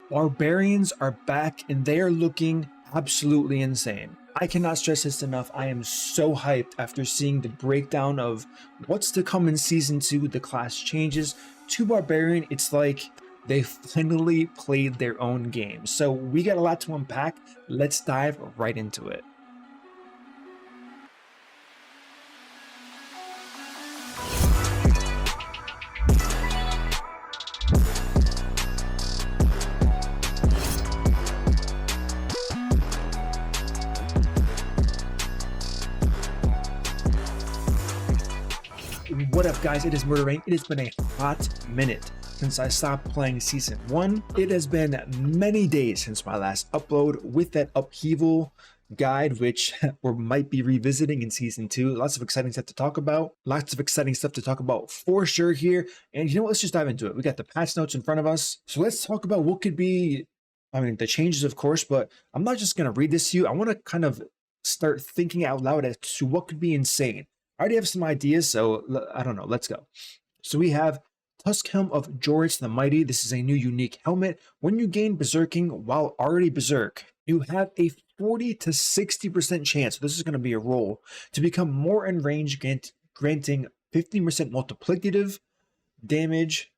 Barbarians are back and they are looking absolutely insane. I cannot stress this enough. I am so hyped after seeing the breakdown of what's to come in Season 2, the class changes to Barbarian. It's like they finally played their own game. So we got a lot to unpack. Let's dive right into it. What up guys, it is MurderInc. It has been a hot minute since I stopped playing Season 1. It has been many days since my last upload with that upheaval guide, which we might be revisiting in Season 2. Lots of exciting stuff to talk about. Lots of exciting stuff to talk about for sure here. And you know what, let's just dive into it. We got the patch notes in front of us. So let's talk about what could be, the changes of course, but I'm not just going to read this to you. I want to kind of start thinking out loud as to what could be insane. I already have some ideas, so I don't know. Let's go. So we have Tusk Helm of Jorits the Mighty. This is a new unique helmet. When you gain Berserking while already Berserk, you have a 40 to 60% chance, so this is going to be a roll, to become more in range, granting 15% multiplicative damage,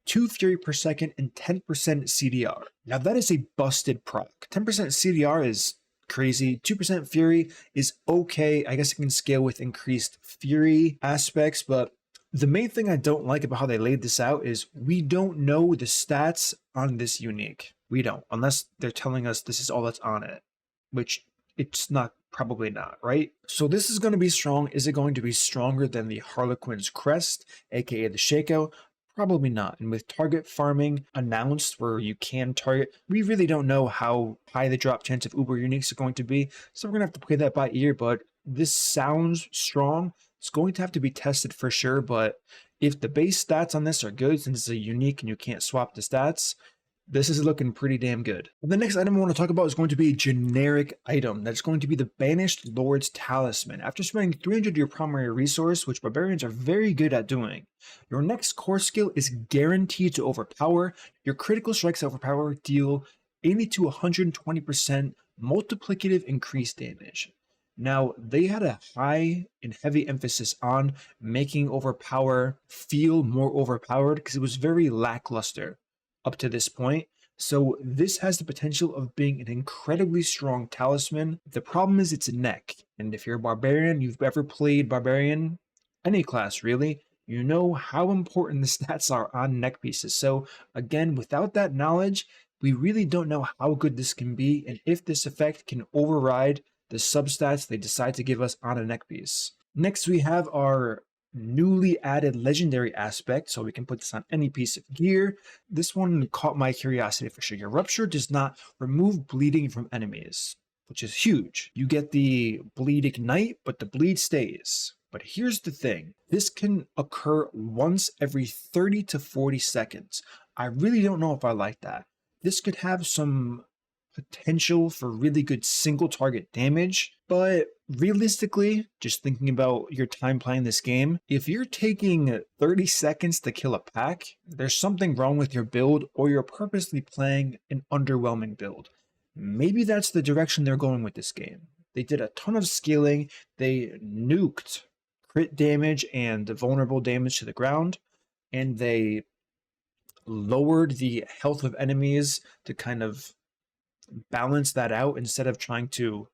2 fury per second, and 10% CDR. Now that is a busted proc. 10% CDR is crazy. 2% fury is okay. I guess it can scale with increased fury aspects, but the main thing I don't like about how they laid this out is we don't know the stats on this unique. We don't, unless they're telling us this is all that's on it, which it's not, probably not, right? So this is going to be strong. Is it going to be stronger than the Harlequin's Crest, aka the Shaco? Probably not. And with target farming announced where you can target, we really don't know how high the drop chance of Uber uniques are going to be. So we're going to have to play that by ear, but this sounds strong. It's going to have to be tested for sure, but if the base stats on this are good, since it's a unique and you can't swap the stats, this is looking pretty damn good. The next item I want to talk about is going to be a generic item. That's going to be the Banished Lord's Talisman. After spending 300 of your primary resource, which Barbarians are very good at doing, your next core skill is guaranteed to overpower. Your critical strikes overpower deal 80 to 120% multiplicative increased damage. Now, they had a high and heavy emphasis on making overpower feel more overpowered because it was very lackluster up to this point. So this has the potential of being an incredibly strong talisman. The problem is it's a neck. And if you're a barbarian, you've ever played barbarian, any class really, you know how important the stats are on neck pieces. So again, without that knowledge, we really don't know how good this can be and if this effect can override the substats they decide to give us on a neck piece. Next, we have our newly added legendary aspect, so we can put this on any piece of gear. This one caught my curiosity for sure. Your rupture does not remove bleeding from enemies, which is huge. You get the bleed ignite, but the bleed stays. But here's the thing, this can occur once every 30 to 40 seconds. I really don't know if I like that. This could have some potential for really good single target damage, but realistically, just thinking about your time playing this game, if you're taking 30 seconds to kill a pack, there's something wrong with your build, or you're purposely playing an underwhelming build. Maybe that's the direction they're going with this game. They did a ton of scaling, they nuked crit damage and vulnerable damage to the ground, and they lowered the health of enemies to kind of balance that out instead of trying to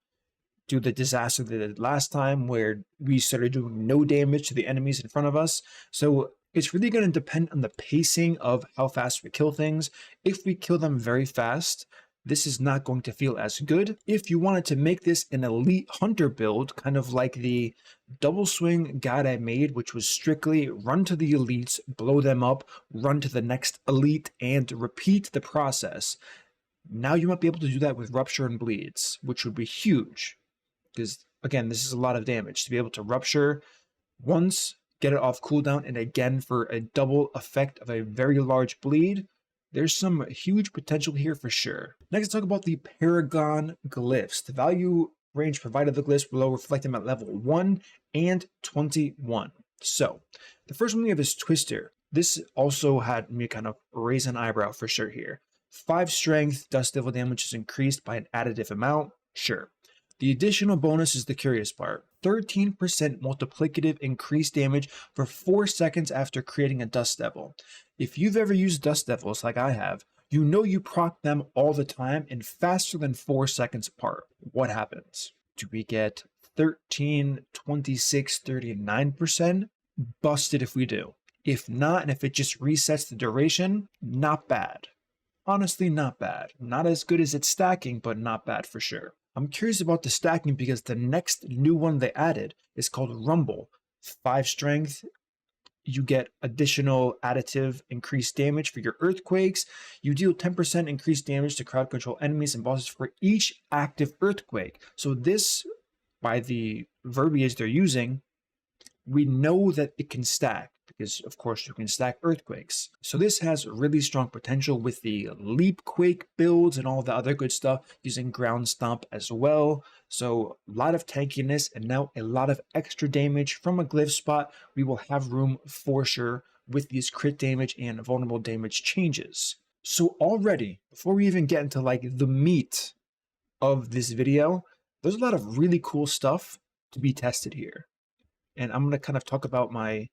do the disaster they did last time where we started doing no damage to the enemies in front of us. So it's really going to depend on the pacing of how fast we kill things. If we kill them very fast, this is not going to feel as good. If you wanted to make this an elite hunter build, kind of like the double swing guide I made, which was strictly run to the elites, blow them up, run to the next elite, and repeat the process, now you might be able to do that with rupture and bleeds, which would be huge. Because again, this is a lot of damage. To be able to rupture once, get it off cooldown, and again for a double effect of a very large bleed, there's some huge potential here for sure. Next, let's talk about the Paragon glyphs. The value range provided the glyphs below reflect them at level 1 and 21. So, the first one we have is Twister. This also had me kind of raise an eyebrow for sure here. 5 strength, Dust Devil damage is increased by an additive amount. Sure. The additional bonus is the curious part. 13% multiplicative increased damage for 4 seconds after creating a Dust Devil. If you've ever used Dust Devils like I have, you know you proc them all the time and faster than 4 seconds apart. What happens? Do we get 13, 26, 39%? Busted if we do. If not, and if it just resets the duration, not bad. Honestly, not bad. Not as good as it's stacking, but not bad for sure. I'm curious about the stacking because the next new one they added is called Rumble. 5 strength, you get additional additive increased damage for your earthquakes. You deal 10% increased damage to crowd control enemies and bosses for each active earthquake. So this, by the verbiage they're using, we know that it can stack because of course you can stack earthquakes. So this has really strong potential with the leap quake builds and all the other good stuff, using ground stomp as well. So a lot of tankiness and now a lot of extra damage from a glyph spot. We will have room for sure with these crit damage and vulnerable damage changes. So already, before we even get into like the meat of this video, there's a lot of really cool stuff to be tested here. And I'm going to kind of talk about my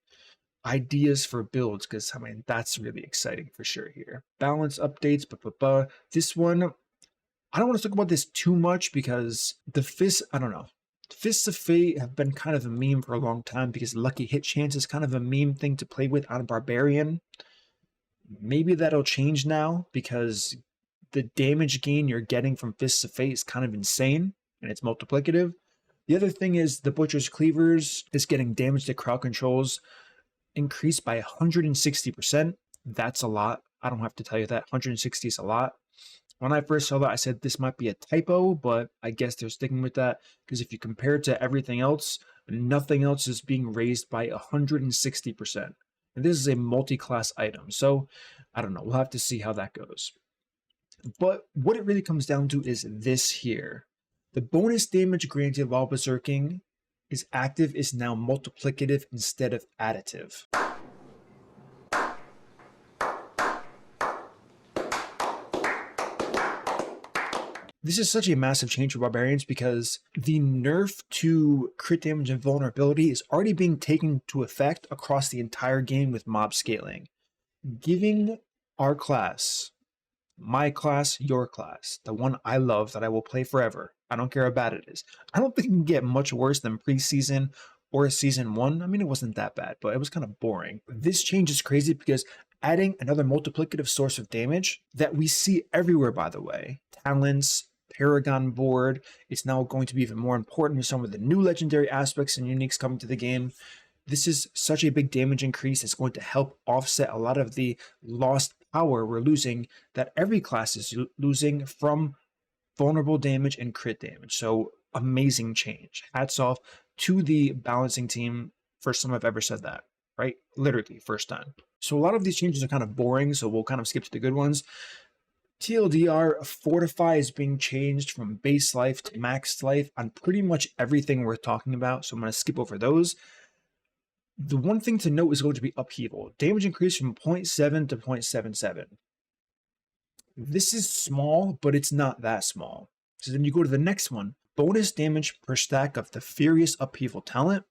ideas for builds, because I mean, that's really exciting for sure here. Balance updates, this one, I don't want to talk about this too much because the fists, I don't know. Fists of Fate have been kind of a meme for a long time because lucky hit chance is kind of a meme thing to play with on Barbarian. Maybe that'll change now because the damage gain you're getting from Fists of Fate is kind of insane and it's multiplicative. The other thing is the Butcher's Cleavers is getting damage to crowd controls increased by 160%. That's a lot. I don't have to tell you that. 160 is a lot. When I first saw that, I said this might be a typo, but I guess they're sticking with that because if you compare it to everything else, nothing else is being raised by 160%. And this is a multi-class item, so I don't know. We'll have to see how that goes. But what it really comes down to is this here. The bonus damage granted while berserking is active is now multiplicative instead of additive. This is such a massive change for Barbarians because the nerf to crit damage and vulnerability is already being taken to effect across the entire game with mob scaling, giving our class, my class, your class, the one I love that I will play forever. I don't care how bad it is. I don't think it can get much worse than preseason or season 1. I mean, it wasn't that bad, but it was kind of boring. This change is crazy because adding another multiplicative source of damage that we see everywhere, by the way, talents, Paragon board, it's now going to be even more important with some of the new legendary aspects and uniques coming to the game. This is such a big damage increase. It's going to help offset a lot of the lost power we're losing that every class is losing from vulnerable damage and crit damage. So amazing change. Hats off to the balancing team. First time I've ever said that, right? Literally first time. So a lot of these changes are kind of boring, so we'll kind of skip to the good ones. TLDR, Fortify is being changed from base life to max life on pretty much everything we're talking about, so I'm going to skip over those. The one thing to note is going to be Upheaval. Damage increase from 0.7 to 0.77. This is small, but it's not that small. So then you go to the next one. Bonus damage per stack of the Furious Upheaval talent,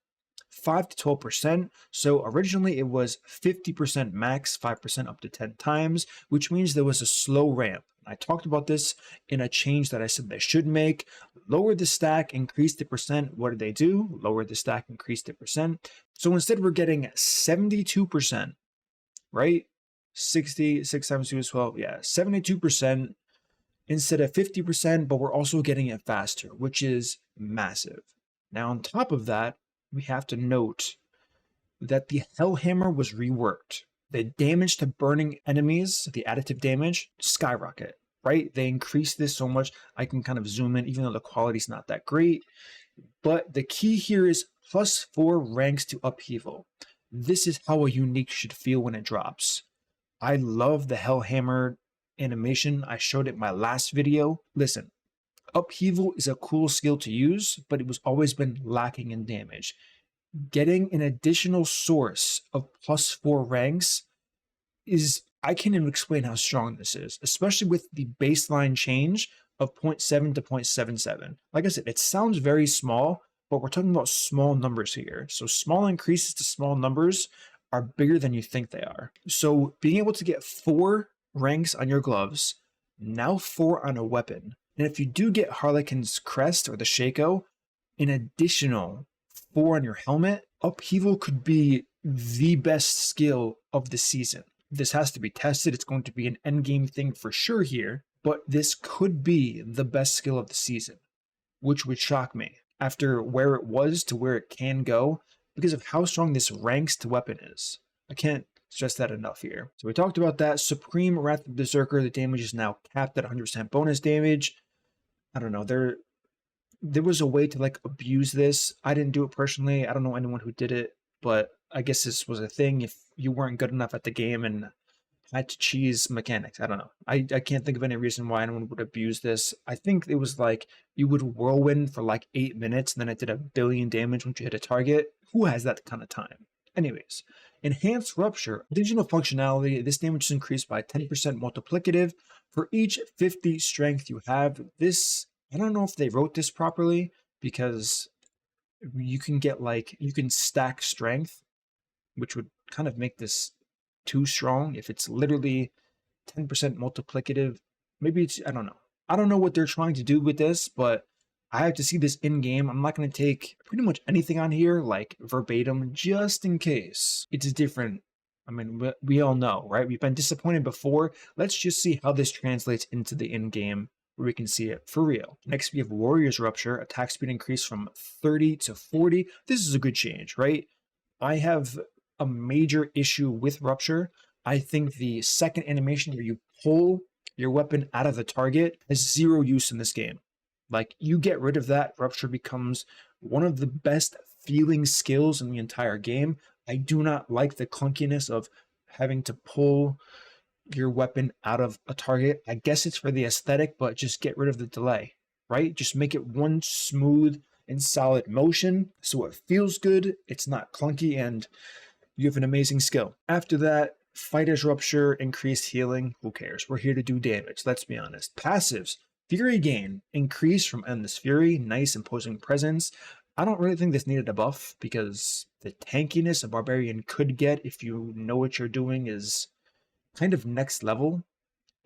5 to 12%. So originally it was 50% max, 5% up to 10 times, which means there was a slow ramp. I talked about this in a change that I said they should make. Lower the stack, increase the percent. What did they do? Lower the stack, increase the percent. So instead we're getting 72%, right? 60, 6 times 2 is 12. Yeah, 72% instead of 50%, but we're also getting it faster, which is massive. Now, on top of that, we have to note that the Hellhammer was reworked. The damage to burning enemies, the additive damage, skyrocket, right? They increased this so much, I can kind of zoom in, even though the quality's not that great. But the key here is +4 ranks to Upheaval. This is how a unique should feel when it drops. I love the Hellhammer animation. I showed it in my last video. Listen, Upheaval is a cool skill to use, but it was always been lacking in damage. Getting an additional source of +4 ranks is I can't even explain how strong this is, especially with the baseline change of 0.7 to 0.77. Like I said, it sounds very small, but we're talking about small numbers here. So small increases to small numbers are bigger than you think they are. So being able to get 4 ranks on your gloves, now 4 on a weapon. And if you do get Harlequin's Crest or the Shaco, an additional 4 on your helmet, Upheaval could be the best skill of the season. This has to be tested. It's going to be an endgame thing for sure here, but this could be the best skill of the season, which would shock me after where it was to where it can go because of how strong this ranks to weapon is. I can't stress that enough here. So we talked about that. Supreme Wrath of Berserker, the damage is now capped at 100% bonus damage. I don't know, there was a way to like abuse this. I didn't do it personally. I don't know anyone who did it, but I guess this was a thing if you weren't good enough at the game and had to cheese mechanics. I don't know. I can't think of any reason why anyone would abuse this. I think it was like you would whirlwind for like 8 minutes and then it did 1 billion damage once you hit a target. Who has that kind of time? Anyways, Enhanced Rupture. Additional functionality. This damage is increased by 10% multiplicative for each 50 strength you have. This, I don't know if they wrote this properly because you can get like, you can stack strength, which would kind of make this too strong. If it's literally 10% multiplicative, maybe it's, I don't know. I don't know what they're trying to do with this, but I have to see this in game. I'm not going to take pretty much anything on here like verbatim just in case it's different. I mean, we all know, right? We've been disappointed before. Let's just see how this translates into the in-game where we can see it for real. Next, we have Warrior's Rupture. Attack speed increase from 30 to 40. This is a good change, right? I have a major issue with Rupture. I think the second animation where you pull your weapon out of the target has 0 use in this game. Like, you get rid of that, Rupture becomes one of the best feeling skills in the entire game. I do not like the clunkiness of having to pull your weapon out of a target. I guess it's for the aesthetic, but just get rid of the delay, right? Just make it one smooth and solid motion so it feels good, it's not clunky, and you have an amazing skill. After that, Fighter's Rupture, increased healing. Who cares? We're here to do damage, let's be honest. Passives. Fury Gain, increase from Endless Fury, nice imposing presence. I don't really think this needed a buff because the tankiness a Barbarian could get if you know what you're doing is kind of next level.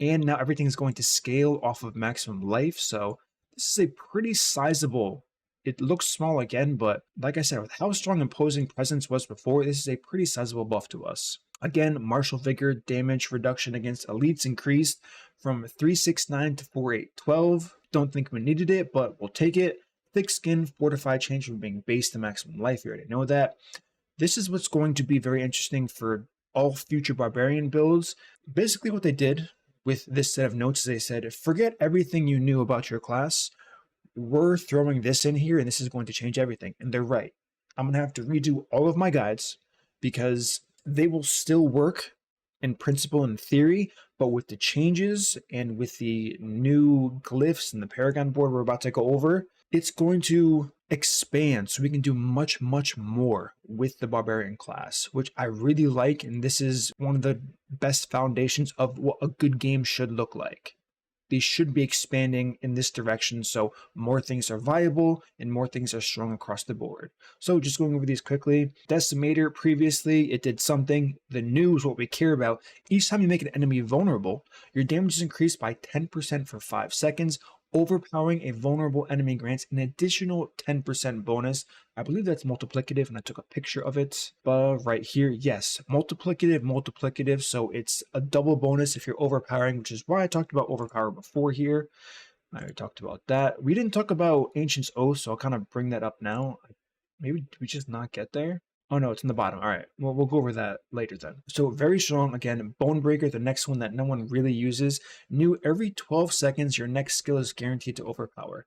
And now everything is going to scale off of maximum life, so this is a pretty sizable. It looks small again, but like I said, with how strong imposing presence was before, this is a pretty sizable buff to us. Again, Martial Vigor, damage reduction against elites increased from 369 to 4812. Don't think we needed it, but we'll take it. Thick Skin, fortified change from being base to maximum life. You already know that. This is what's going to be very interesting for all future Barbarian builds. Basically what they did with this set of notes is they said, forget everything you knew about your class. We're throwing this in here and this is going to change everything. And they're right. I'm going to have to redo all of my guides because they will still work in principle and theory, but with the changes and with the new glyphs and the Paragon board we're about to go over, it's going to expand so we can do much, much more with the Barbarian class, which I really like, and this is one of the best foundations of what a good game should look like. These should be expanding in this direction so more things are viable and more things are strong across the board. So just going over these quickly. Decimator, previously it did something. The new is what we care about. Each time you make an enemy vulnerable, your damage is increased by 10% for 5 seconds. Overpowering a vulnerable enemy grants an additional 10% bonus. I believe that's multiplicative, and I took a picture of it right here. Yes, multiplicative, so it's a double bonus if you're overpowering, which is why I talked about overpower before here. I already talked about that. We didn't talk about Ancient's Oath, so I'll kind of bring that up now. Maybe did we just not get there? Oh no, it's in the bottom. All right, well, we'll go over that later then. So very strong. Again, Bonebreaker, the next one that no one really uses. New, every 12 seconds, your next skill is guaranteed to overpower.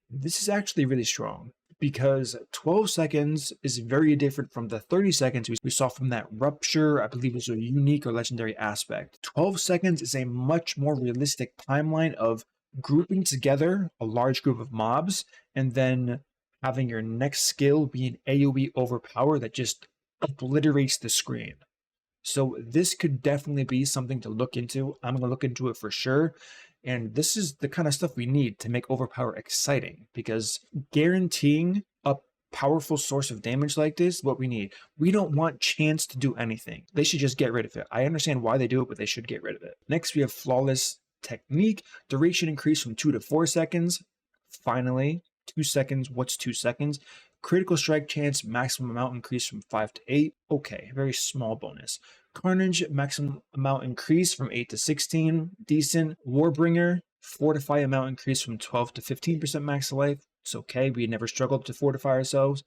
This is actually really strong because 12 seconds is very different from the 30 seconds we saw from that Rupture. I believe was a unique or legendary aspect. 12 seconds is a much more realistic timeline of grouping together a large group of mobs and then having your next skill be an AoE overpower that just obliterates the screen. So this could definitely be something to look into. I'm going to look into it for sure. And this is the kind of stuff we need to make Overpower exciting, because guaranteeing a powerful source of damage like this is what we need. We don't want Chance to do anything. They should just get rid of it. I understand why they do it, but they should get rid of it. Next, we have Flawless Technique. Duration increased from 2 to 4 seconds. Finally, 2 seconds. What's 2 seconds? Critical strike chance maximum amount increased from 5 to 8. Okay, very small bonus. Carnage maximum amount increase from 8 to 16. Decent. Warbringer fortify amount increase from 12 to 15% max life. It's okay. We never struggled to fortify ourselves.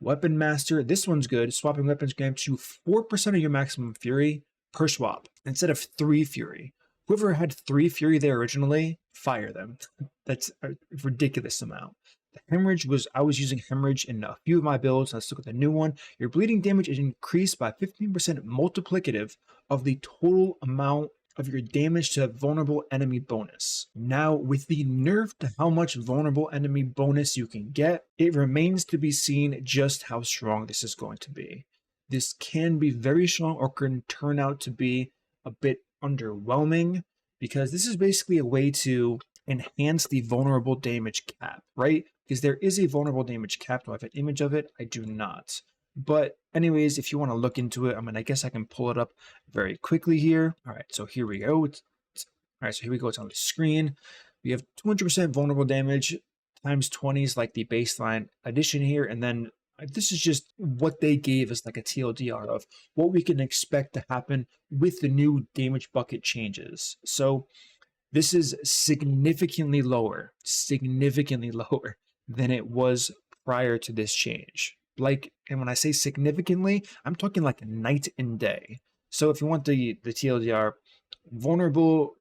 Weapon Master. This one's good. Swapping weapons grants you 4% of your maximum fury per swap instead of 3 fury. Whoever had 3 fury there originally, fire them. That's a ridiculous amount. The hemorrhage I was using hemorrhage in a few of my builds. Let's look at the new one. Your bleeding damage is increased by 15% multiplicative of the total amount of your damage to vulnerable enemy bonus. Now, with the nerf to how much vulnerable enemy bonus you can get, it remains to be seen just how strong this is going to be. This can be very strong or can turn out to be a bit underwhelming, because this is basically a way to enhance the vulnerable damage cap, right? Because there is a vulnerable damage cap. Do I have an image of it? I do not. But anyways, if you want to look into it, I guess I can pull it up very quickly here. All right, so here we go. All right, so here we go. It's on the screen. We have 200% vulnerable damage times 20s like the baseline addition here, and then this is just what they gave us, like a TLDR of what we can expect to happen with the new damage bucket changes. So this is significantly lower than it was prior to this change. And when I say significantly, I'm talking like night and day. So if you want the TLDR, vulnerable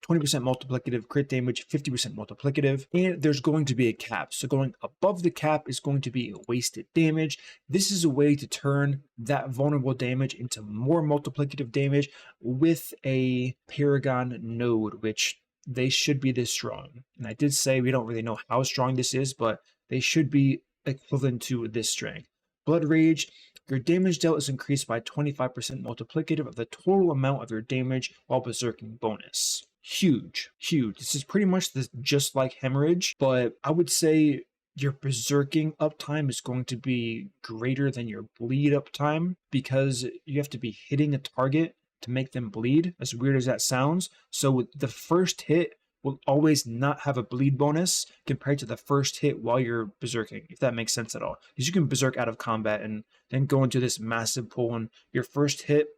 20% multiplicative, crit damage 50% multiplicative, and there's going to be a cap. So going above the cap is going to be wasted damage. This is a way to turn that vulnerable damage into more multiplicative damage with a Paragon node, which they should be this strong. And I did say we don't really know how strong this is, but they should be equivalent to this strength. Blood Rage, your damage dealt is increased by 25% multiplicative of the total amount of your damage while berserking bonus. Huge. This is pretty much just like hemorrhage, but I would say your berserking uptime is going to be greater than your bleed uptime, because you have to be hitting a target to make them bleed, as weird as that sounds. So the first hit will always not have a bleed bonus compared to the first hit while you're berserking, if that makes sense at all. Because you can berserk out of combat and then go into this massive pull, and your first hit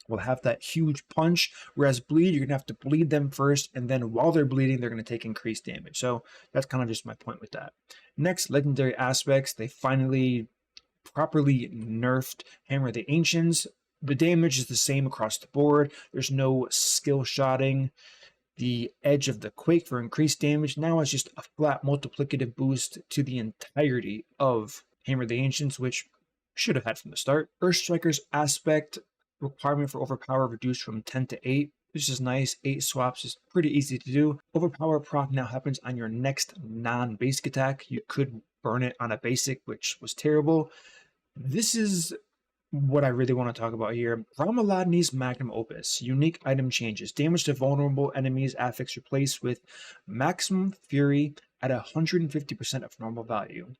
will have that huge punch, whereas bleed, you're going to have to bleed them first, and then while they're bleeding, they're going to take increased damage. So that's kind of just my point with that. Next, legendary aspects. They finally properly nerfed Hammer the Ancients. The damage is the same across the board. There's no skill shotting. The edge of the quake for increased damage now is just a flat multiplicative boost to the entirety of Hammer the Ancients, which should have had from the start. Earthstriker's aspect requirement for overpower reduced from 10 to 8. This is nice. 8 swaps is pretty easy to do. Overpower proc now happens on your next non-basic attack. You could burn it on a basic, which was terrible. This is what I really want to talk about here. Ramaladni's Magnum Opus. Unique item changes. Damage to vulnerable enemies affix replaced with maximum fury at 150% of normal value.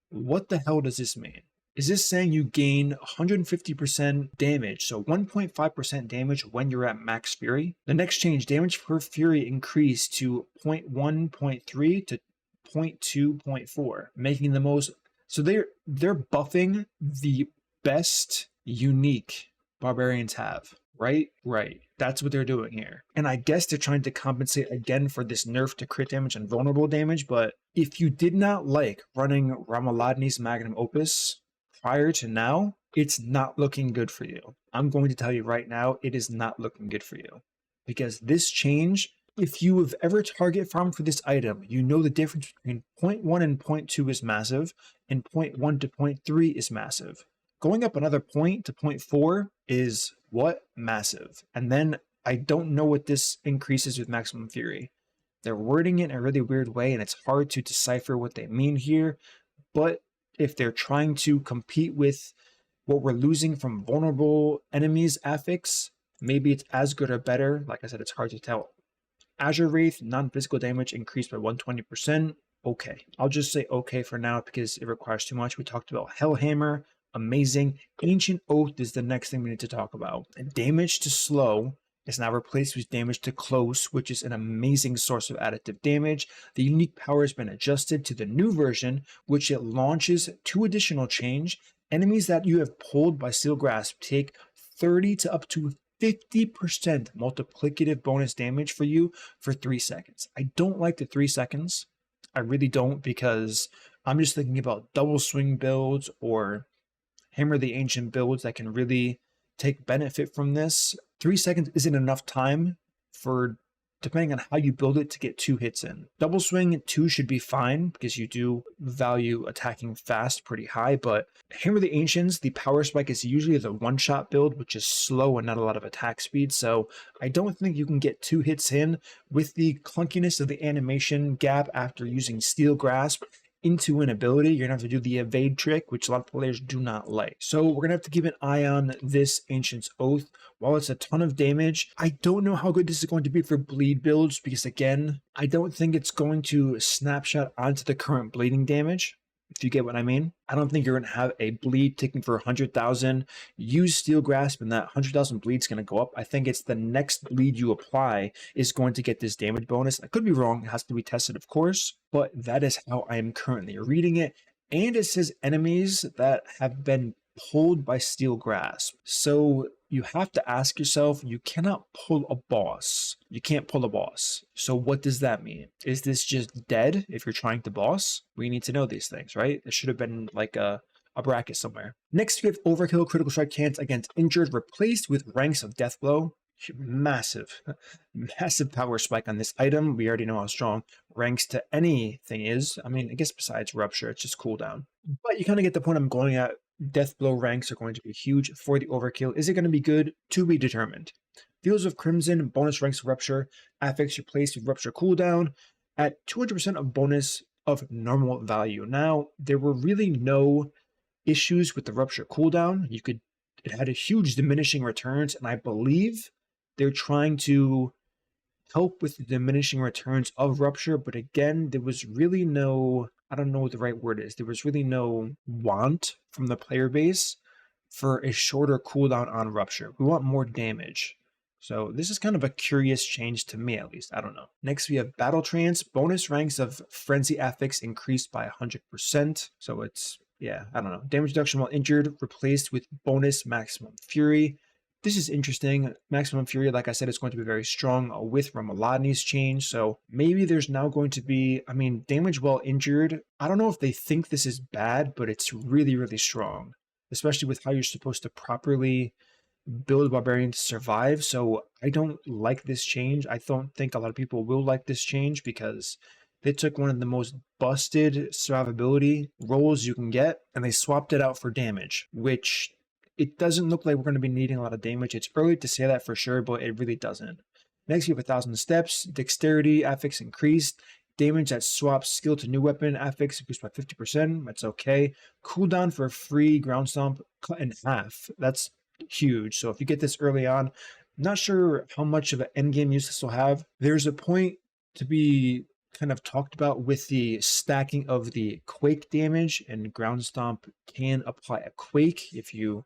What the hell does this mean? Is this saying you gain 150% damage, so 1.5% damage when you're at max fury? The next change, damage per fury increased to 0.1, 0.3 to 0.2, 0.4, making the most. So they're buffing the best unique Barbarians have, right? Right. That's what they're doing here. And I guess they're trying to compensate again for this nerf to crit damage and vulnerable damage, but if you did not like running Ramaladni's Magnum Opus prior to now, it's not looking good for you. I'm going to tell you right now, it is not looking good for you. Because this change, if you have ever target farmed for this item, you know the difference between 0.1 and 0.2 is massive, and 0.1 to 0.3 is massive. Going up another point to 0.4 is what? Massive. And then I don't know what this increases with maximum fury. They're wording it in a really weird way, and it's hard to decipher what they mean here. But if they're trying to compete with what we're losing from vulnerable enemies affix, maybe it's as good or better. Like I said, it's hard to tell. Azure Wraith, non-physical damage increased by 120%. Okay. I'll just say okay for now because it requires too much. We talked about Hellhammer, amazing. Ancient Oath is the next thing we need to talk about. And damage to slow is now replaced with damage to close, which is an amazing source of additive damage. The unique power has been adjusted to the new version, which it launches 2 additional change. Enemies that you have pulled by Steel Grasp take 30 to up to 50% multiplicative bonus damage for you for 3 seconds. I don't like the 3 seconds. I really don't, because I'm just thinking about double swing builds or Hammer the Ancient builds that can really take benefit from this. 3 seconds isn't enough time for, depending on how you build it, to get 2 hits in. Double swing 2 should be fine because you do value attacking fast pretty high, but Hammer the Ancients, the power spike is usually the one-shot build, which is slow and not a lot of attack speed, so I don't think you can get 2 hits in with the clunkiness of the animation gap after using Steel Grasp into an ability. You're gonna have to do the evade trick, which a lot of players do not like. So we're gonna have to keep an eye on this Ancient's Oath. While it's a ton of damage, I don't know how good this is going to be for bleed builds, because again, I don't think it's going to snapshot onto the current bleeding damage, if you get what I mean. I don't think you're going to have a bleed ticking for 100,000. Use Steel Grasp and that 100,000 bleed's going to go up. I think it's the next bleed you apply is going to get this damage bonus. I could be wrong. It has to be tested, of course, but that is how I am currently reading it. And it says enemies that have been pulled by Steel Grasp. So you have to ask yourself, you cannot pull a boss. You can't pull a boss. So what does that mean? Is this just dead if you're trying to boss? We need to know these things, right? It should have been like a bracket somewhere. Next, we have Overkill critical strike chance against injured, replaced with Ranks of Deathblow. Massive, massive power spike on this item. We already know how strong ranks to anything is. I mean, I guess besides Rupture, it's just cooldown. But you kind of get the point I'm going at. Deathblow ranks are going to be huge for the Overkill. Is it going to be good? To be determined. Fields of Crimson, bonus ranks of Rupture, affix replaced with Rupture cooldown at 200% of bonus of normal value. Now, there were really no issues with the Rupture cooldown. It had a huge diminishing returns, and I believe they're trying to help with the diminishing returns of Rupture, but again, there was really no, I don't know what the right word is, there was really no want from the player base for a shorter cooldown on Rupture. We want more damage. So this is kind of a curious change to me, at least. I don't know. Next, we have Battle Trance. Bonus ranks of Frenzy Affix increased by 100%. So it's, yeah, I don't know. Damage reduction while injured replaced with bonus Maximum Fury. This is interesting. Maximum Fury, like I said, is going to be very strong with Ramalani's change. So maybe there's now going to be, I mean, damage while injured. I don't know if they think this is bad, but it's really, really strong, especially with how you're supposed to properly build Barbarian to survive. So I don't like this change. I don't think a lot of people will like this change because they took one of the most busted survivability roles you can get and they swapped it out for damage, which it doesn't look like we're going to be needing a lot of damage. It's early to say that for sure, but it really doesn't. Next, we have 1,000 steps. Dexterity affix increased. Damage that swaps skill to new weapon affix increased by 50%. That's okay. Cooldown for a free ground stomp cut in half. That's huge. So if you get this early on, I'm not sure how much of an endgame use this will have. There's a point to be kind of talked about with the stacking of the quake damage, and ground stomp can apply a quake if you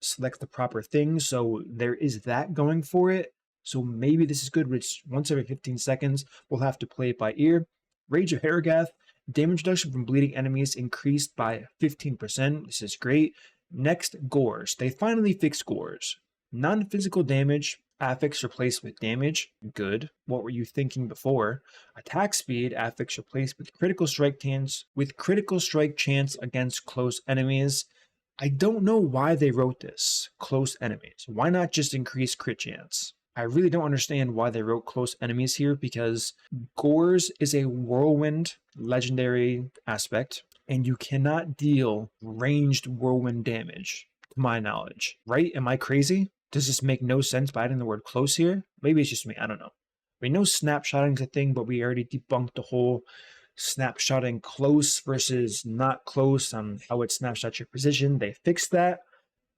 select the proper thing. So there is that going for it. So maybe this is good, which once every 15 seconds, we'll have to play it by ear. Rage of Harrogath, damage reduction from bleeding enemies increased by 15%. This is great. Next, Gores. They finally fixed Gores. Non-physical damage, affix replaced with damage. Good. What were you thinking before? Attack speed, affix replaced with critical strike chance against close enemies. I don't know why they wrote this, close enemies. Why not just increase crit chance? I really don't understand why they wrote close enemies here, because Gores is a Whirlwind legendary aspect, and you cannot deal ranged Whirlwind damage, to my knowledge. Right? Am I crazy? Does this make no sense by adding the word close here? Maybe it's just me, I don't know. We know snapshotting is a thing, but we already debunked the whole snapshotting close versus not close on how it snapshots your position. They fixed that.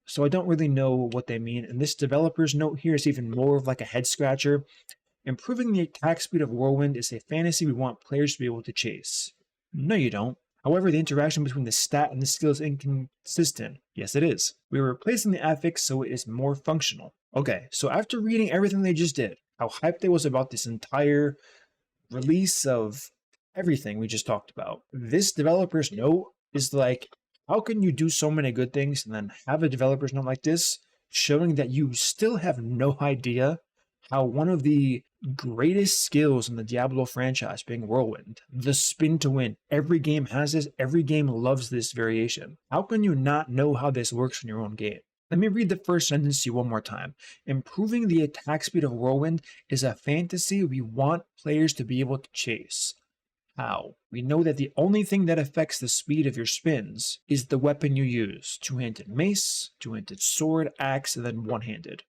so I don't really know what they mean. And this developer's note here is even more of like a head scratcher. Improving the attack speed of Whirlwind is a fantasy we want players to be able to chase. No, you don't. However, the interaction between the stat and the skill is inconsistent. Yes, it is. We are replacing the affix so it is more functional. Okay, so after reading everything they just did, how hyped they was about this entire release of everything we just talked about, this developer's note is like, how can you do so many good things and then have a developer's note like this, showing that you still have no idea how one of the greatest skills in the Diablo franchise, being Whirlwind, the spin to win. Every game has this, every game loves this variation. How can you not know how this works in your own game? Let me read the first sentence to you one more time. Improving the attack speed of Whirlwind is a fantasy we want players to be able to chase. How? We know that the only thing that affects the speed of your spins is the weapon you use. Two-handed mace, two-handed sword, axe, and then one-handed.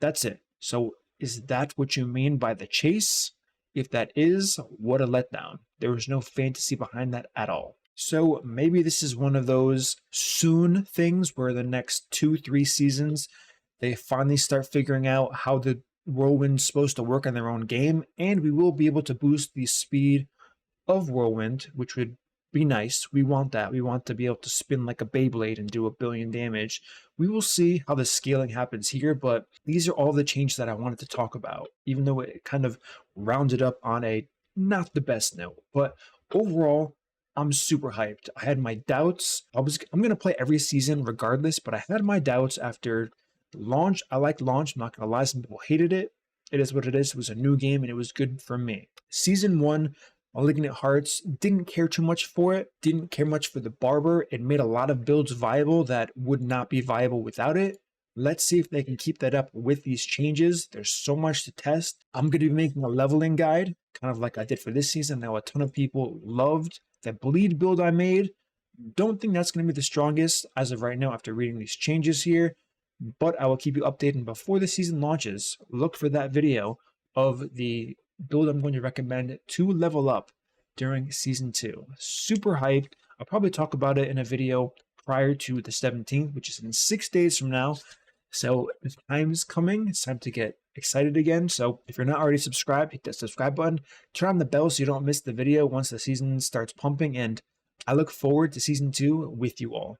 That's it. So is that what you mean by the chase? If that is, what a letdown. There was no fantasy behind that at all. So maybe this is one of those soon things where the next 2-3 seasons, they finally start figuring out how the Whirlwind's supposed to work on their own game, and we will be able to boost the speed of Whirlwind, which would be nice. We want that. We want to be able to spin like a Beyblade and do 1 billion damage. We will see how the scaling happens here, but these are all the changes that I wanted to talk about, even though it kind of rounded up on a not the best note. But overall, I'm super hyped. I had my doubts. I'm going to play every season regardless, but I had my doubts after launch. I liked launch. I'm not going to lie. Some people hated it. It is what it is. It was a new game and it was good for me. Season 1, Malignant Hearts, didn't care too much for it, didn't care much for the Barber. It made a lot of builds viable that would not be viable without it. Let's see if they can keep that up with these changes. There's so much to test. I'm going to be making a leveling guide, kind of like I did for this season. Now a ton of people loved that bleed build I made. Don't think that's going to be the strongest as of right now after reading these changes here, but I will keep you updated before the season launches. Look for that video of the build I'm going to recommend to level up during season 2. Super hyped. I'll probably talk about it in a video prior to the 17th, which is in 6 days from now. So the time's coming. It's time to get excited again. So if you're not already subscribed, hit that subscribe button, turn on the bell so you don't miss the video once the season starts pumping, and I look forward to season 2 with you all.